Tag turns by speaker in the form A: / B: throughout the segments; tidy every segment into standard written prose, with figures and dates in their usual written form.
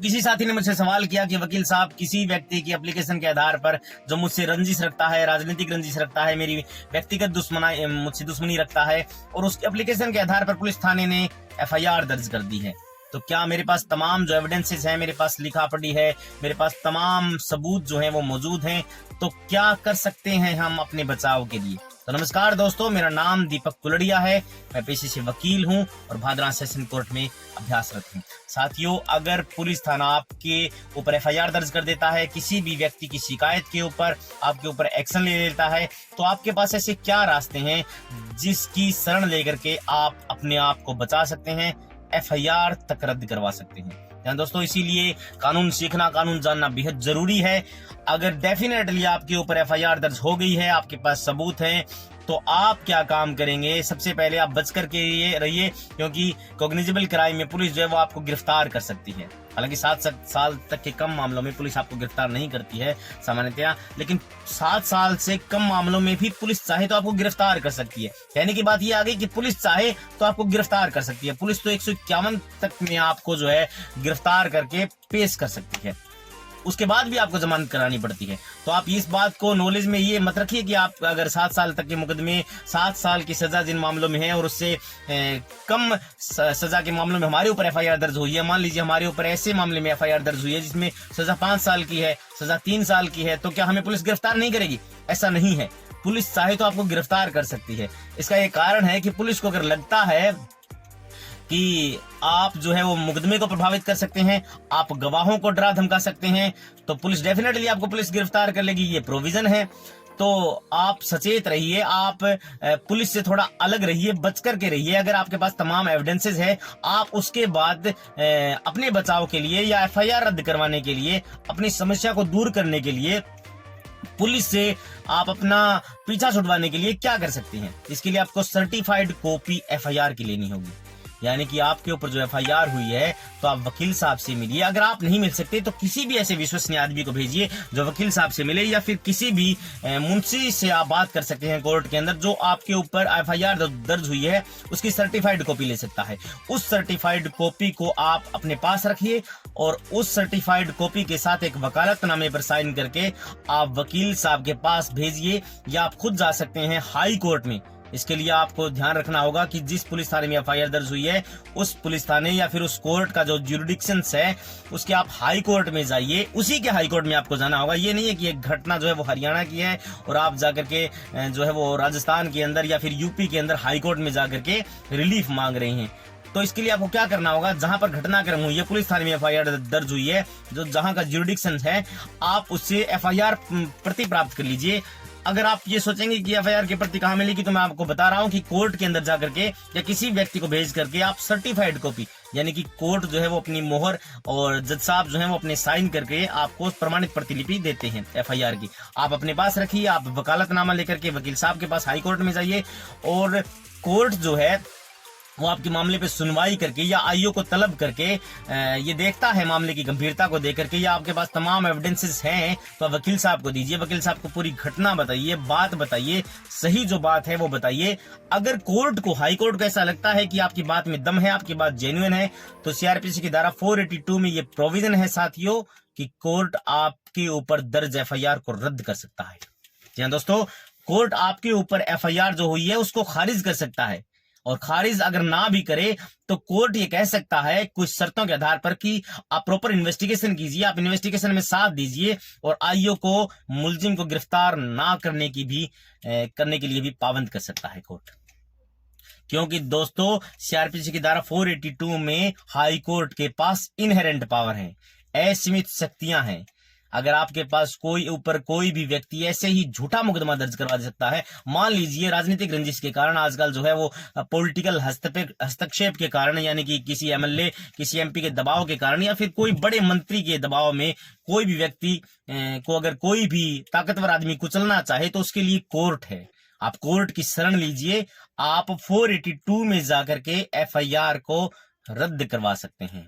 A: किसी साथी ने मुझसे सवाल किया कि वकील साहब, किसी व्यक्ति की एप्लीकेशन के आधार पर जो मुझसे रंजिश रखता है, राजनीतिक रंजिश रखता है, मेरी व्यक्तिगत मुझसे दुश्मनी रखता है और उसकी एप्लीकेशन के आधार पर पुलिस थाने ने एफआईआर दर्ज कर दी है, तो क्या मेरे पास तमाम जो एविडेंसेस हैं, मेरे पास लिखा पढ़ी है, मेरे पास तमाम सबूत जो हैं वो मौजूद हैं, तो क्या कर सकते हैं हम अपने बचाव के लिए? तो नमस्कार दोस्तों, मेरा नाम दीपक कुलड़िया है। मैं पेशे से वकील हूं और भादरा सेशन कोर्ट में अभ्यासरत हूं। साथियों, अगर पुलिस थाना आपके ऊपर एफआईआर दर्ज कर देता है, किसी भी व्यक्ति की शिकायत के ऊपर आपके ऊपर एक्शन ले लेता है, तो आपके पास ऐसे क्या रास्ते हैं जिसकी शरण लेकर के आप अपने आप को बचा सकते हैं, एफआईआर तक रद्द करवा सकते हैं। दोस्तों, इसीलिए कानून सीखना, कानून जानना बेहद जरूरी है। अगर डेफिनेटली आपके ऊपर एफआईआर दर्ज हो गई है, आपके पास सबूत हैं, तो आप क्या काम करेंगे? सबसे पहले आप बच करके रहिए, क्योंकि कॉग्निजेबल क्राइम में पुलिस जो है वो आपको गिरफ्तार कर सकती है। हालांकि 7 साल तक के कम मामलों में पुलिस आपको गिरफ्तार नहीं करती है सामान्यतया, लेकिन 7 साल से कम मामलों में भी पुलिस चाहे तो आपको गिरफ्तार कर सकती है। कहने की बात ये आ गई कि पुलिस चाहे तो आपको गिरफ्तार कर सकती है। पुलिस तो 151 तक में आपको जो है गिरफ्तार करके पेश कर सकती है, उसके बाद भी आपको जमानत करानी पड़ती है। तो आप इस बात को नॉलेज में ये मत रखिए कि आप अगर 7 साल तक के मुकदमे, 7 साल की सजा जिन मामलों में है और उससे कम सजा के मामलों में हमारे ऊपर एफआईआर दर्ज हुई है, मान लीजिए हमारे ऊपर ऐसे मामले में एफआईआर दर्ज हुई है जिसमें सजा 5 साल की है, सजा 3 साल की है, तो क्या हमें पुलिस गिरफ्तार नहीं करेगी? ऐसा नहीं है। पुलिस चाहे तो आपको गिरफ्तार कर सकती है। इसका एक कारण है कि पुलिस को अगर लगता है कि आप जो है वो मुकदमे को प्रभावित कर सकते हैं, आप गवाहों को डरा धमका सकते हैं, तो पुलिस डेफिनेटली आपको पुलिस गिरफ्तार कर लेगी, ये प्रोविजन है। तो आप सचेत रहिए, आप पुलिस से थोड़ा अलग रहिए, बच करके रहिए। अगर आपके पास तमाम एविडेंसेस है, आप उसके बाद अपने बचाव के लिए या एफआईआर रद्द करवाने के लिए, अपनी समस्या को दूर करने के लिए पुलिस से आप अपना पीछा छुड़वाने के लिए क्या कर सकते हैं? इसके लिए आपको सर्टिफाइड कॉपी एफआईआर की लेनी होगी। यानी कि आपके ऊपर जो एफआईआर हुई है, तो आप वकील साहब से मिलिए। अगर आप नहीं मिल सकते तो किसी भी ऐसे विश्वसनीय आदमी को भेजिए जो वकील साहब से मिले, या फिर किसी भी मुंशी से आप बात कर सकते हैं कोर्ट के अंदर, जो आपके ऊपर एफआईआर दर्ज हुई है उसकी सर्टिफाइड कॉपी ले सकता है। उस सर्टिफाइड कॉपी को आप अपने पास रखिए और उस सर्टिफाइड कॉपी के साथ एक वकालतनामे पर साइन करके आप वकील साहब के पास भेजिए, या आप खुद जा सकते हैं हाई कोर्ट में। इसके लिए आपको ध्यान रखना होगा कि जिस पुलिस थाने में एफआईआर दर्ज हुई है, उस पुलिस थाने या फिर उस कोर्ट का जो ज्यूरिडिक्शंस है, उसके आप हाई कोर्ट में जाइए, उसी के हाई कोर्ट में आपको जाना होगा। ये नहीं है कि एक घटना जो है वो हरियाणा की है और आप जाकर के जो है वो राजस्थान के अंदर या फिर यूपी के अंदर हाई कोर्ट में जाकर के रिलीफ मांग रहे हैं। तो इसके लिए आपको क्या करना होगा, जहां पर घटनाक्रम हुई है, पुलिस थाने में एफआईआर दर्ज हुई है, जो जहां का ज्यूरिडिक्शन है, आप उससे एफआईआर प्रति प्राप्त कर लीजिए। अगर आप ये सोचेंगे कि एफआईआर की प्रति कहां मिलेगी, तो मैं आपको बता रहा हूं कि कोर्ट के अंदर जाकर के या किसी व्यक्ति को भेज करके आप सर्टिफाइड कॉपी, यानी कि कोर्ट जो है वो अपनी मोहर और जज साहब जो है वो अपने साइन करके आपको प्रमाणित प्रतिलिपि देते हैं एफआईआर की, आप अपने पास रखिए। आप वकालतनामा लेकर के वकील साहब के पास हाई कोर्ट में जाइए और कोर्ट जो है वो आपके मामले पे सुनवाई करके या आईओ को तलब करके ये देखता है मामले की गंभीरता को देख करके, या आपके पास तमाम एविडेंसेस हैं तो आप वकील साहब को दीजिए। वकील साहब को पूरी घटना बताइए, बात बताइए, सही जो बात है वो बताइए। अगर कोर्ट को, हाई कोर्ट को ऐसा लगता है कि आपकी बात में दम है, आपकी बात जेन्युइन है, तो सीआरपीसी की धारा 482 में ये प्रोविजन है साथियों कि कोर्ट आपके ऊपर दर्ज एफआईआर को रद्द कर सकता है। जी हाँ दोस्तों, कोर्ट आपके ऊपर एफआईआर जो हुई है उसको खारिज कर सकता है, और खारिज अगर ना भी करे तो कोर्ट ये कह सकता है कुछ शर्तों के आधार पर कि आप प्रॉपर इन्वेस्टिगेशन कीजिए, आप इन्वेस्टिगेशन में साथ दीजिए, और आईओ को मुलजिम को गिरफ्तार ना करने के लिए भी पाबंद कर सकता है कोर्ट। क्योंकि दोस्तों, सीआरपीसी की धारा 482 में हाई कोर्ट के पास इनहेरेंट पावर है, असीमित शक्तियां हैं। अगर आपके पास कोई भी व्यक्ति ऐसे ही झूठा मुकदमा दर्ज करवा सकता है, मान लीजिए राजनीतिक रंजिश के कारण, आजकल जो है वो पॉलिटिकल हस्तक्षेप के कारण, यानी कि किसी एमएलए, किसी एमपी के दबाव के कारण, या फिर कोई बड़े मंत्री के दबाव में कोई भी व्यक्ति को अगर कोई भी ताकतवर आदमी कुचलना चाहे, तो उसके लिए कोर्ट है। आप कोर्ट की शरण लीजिए, आप 482 में जाकर के एफआईआर को रद्द करवा सकते हैं।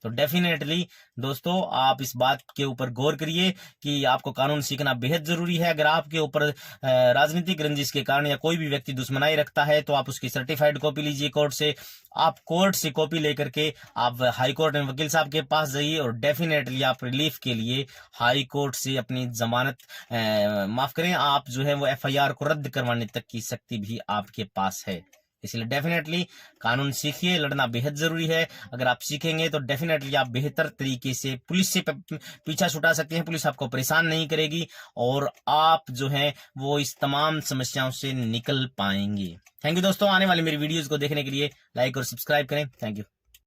A: तो डेफिनेटली दोस्तों आप इस बात के ऊपर गौर करिए कि आपको कानून सीखना बेहद जरूरी है। अगर आपके ऊपर राजनीतिक रंजिश के कारण या कोई भी व्यक्ति दुश्मनाई रखता है तो आप उसकी सर्टिफाइड कॉपी लीजिए कोर्ट से। आप कोर्ट से कॉपी लेकर के आप हाई कोर्ट में वकील साहब के पास जाइए और डेफिनेटली आप रिलीफ के लिए हाई कोर्ट से अपनी जमानत माफ करें, आप जो है वो FIR को रद्द करवाने तक की शक्ति भी आपके पास है। इसलिए डेफिनेटली कानून सीखिए, लड़ना बेहद जरूरी है। अगर आप सीखेंगे तो डेफिनेटली आप बेहतर तरीके से पुलिस से पीछा छुटा सकते हैं, पुलिस आपको परेशान नहीं करेगी और आप जो है वो इस तमाम समस्याओं से निकल पाएंगे। थैंक यू दोस्तों, आने वाली मेरी वीडियोस को देखने के लिए लाइक और सब्सक्राइब करें। Thank you.